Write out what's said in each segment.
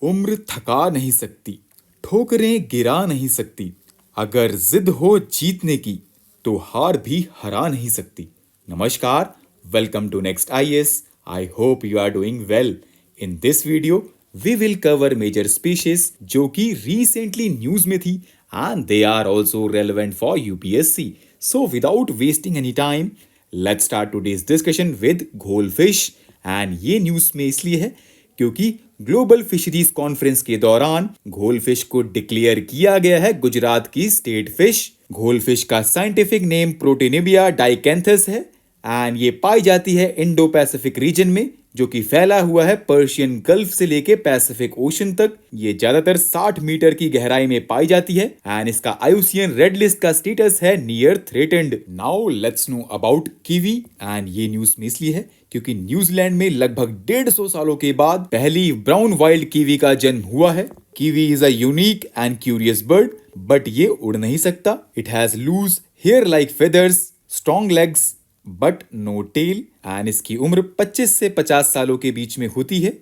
उम्र थका नहीं सकती, ठोकरें गिरा नहीं सकती, अगर जिद हो जीतने की तो हार भी हरा नहीं सकती। नमस्कार, welcome to Next IAS. I hope you are doing well. In this video we will cover major species जो कि रिसेंटली न्यूज में थी and they are also relevant for UPSC. So without wasting any time, let's start today's discussion with ghol fish. And ये news में इसलिए है क्योंकि global fisheries conference के दौरान घोल फिश को डिक्लेयर किया गया है गुजरात की स्टेट फिश। घोल फिश का साइंटिफिक नेम प्रोटेनिबिया डाइकेंथस है एंड ये पाई जाती है इंडो पैसिफिक रीजन में, जो कि फैला हुआ है पर्शियन गल्फ से लेके पैसिफिक ओशन तक। ये ज्यादातर 60 मीटर की गहराई में पाई जाती है एंड इसका आईयूसीएन रेड लिस्ट का स्टेटस है near threatened. Now let's know about kiwi. And ये न्यूज में इसलिए है क्योंकि न्यूजीलैंड में लगभग 150 सालों के बाद पहली ब्राउन वाइल्ड कीवी का जन्म हुआ है। Kiwi is a unique and curious bird, but ये उड़ नहीं सकता। It has loose hair like feathers, strong legs but no tail and इसकी उम्र 25 से 50 सालों के बीच में होती है।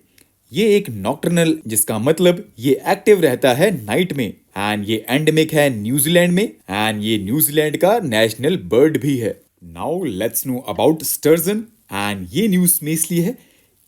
ये एक नॉक्टर्नल, जिसका मतलब ये एक्टिव रहता है नाइट में एंड ये एंडेमिक है न्यूजीलैंड में एंड ये न्यूजीलैंड का नेशनल बर्ड भी है। Now let's know about sturgeon. And ये न्यूज में इसलिए है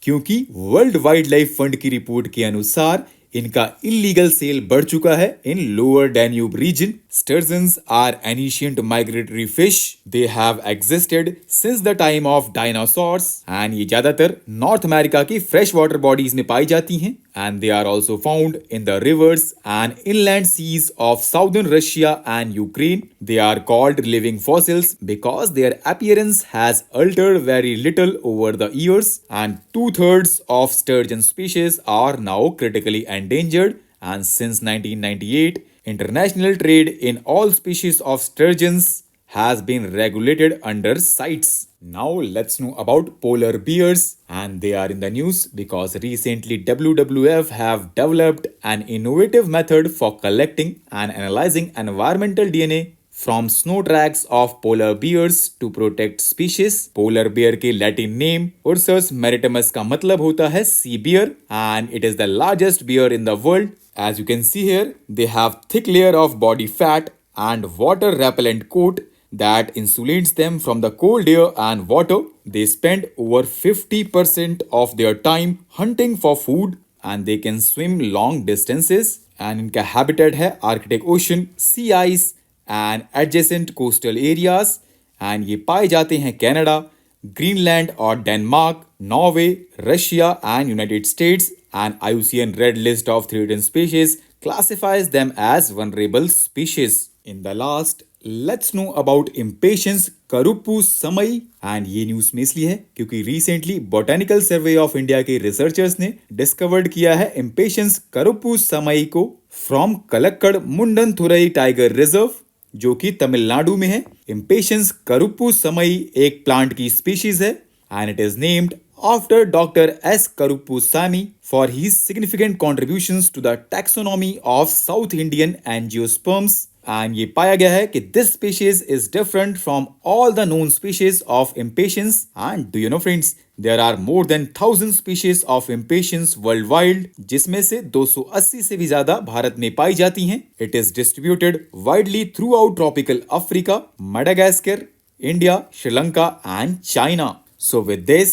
क्योंकि वर्ल्ड वाइल्ड लाइफ फंड की रिपोर्ट के अनुसार इनका इलीगल सेल बढ़ चुका है in lower Danube region. Sturgeons are ancient migratory fish. They have existed since the time of dinosaurs and ये ज्यादातर नॉर्थ अमेरिका की फ्रेश वाटर बॉडीज में पाई जाती हैं and they are also found in the rivers and inland seas of southern Russia and Ukraine. They are called living fossils because their appearance has altered very little over the years and 2/3 of sturgeon species are now critically endangered. And since 1998, international trade in all species of sturgeons has been regulated under CITES. Now let's know about polar bears, and they are in the news because recently WWF have developed an innovative method for collecting and analyzing environmental DNA from snow tracks of polar bears to protect species. Polar bear के Latin name Ursus maritimus का मतलब होता है sea bear and it is the largest bear in the world. As you can see here, they have thick layer of body fat and water repellent coat that insulates them from the cold air and water. They spend over 50% of their time hunting for food and they can swim long distances. And इनका habitat है Arctic Ocean, sea ice and adjacent coastal areas. And ये पाए जाते हैं Canada, Greenland और Denmark, Norway, Russia and United States. And IUCN Red List of Threatened Species classifies them as vulnerable species. In the last, let's know about Impatiens karuppusamyi. And ये news में इसलिए है क्योंकि recently botanical survey of India के researchers ने discovered किया है Impatiens karuppusamyi को from Kalakkad Mundanthurai tiger reserve, जो कि तमिलनाडु में है। Impatiens करूप्पू समई एक प्लांट की स्पीशीज है and it is named after Dr. S. Karuppusamy for his significant contributions to the taxonomy of South Indian angiosperms. And ये पाया गया है कि this species is different from all the known species of Impatiens. And do you know friends, there are more than 1,000 species of Impatiens worldwide, जिसमें से 280 से भी ज्यादा भारत में पाई जाती हैं। It is distributed widely throughout tropical Africa, Madagascar, India, Sri Lanka and China. So with this,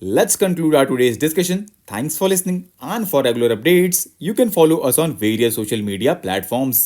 let's conclude our today's discussion. Thanks for listening and for regular updates, you can follow us on various social media platforms.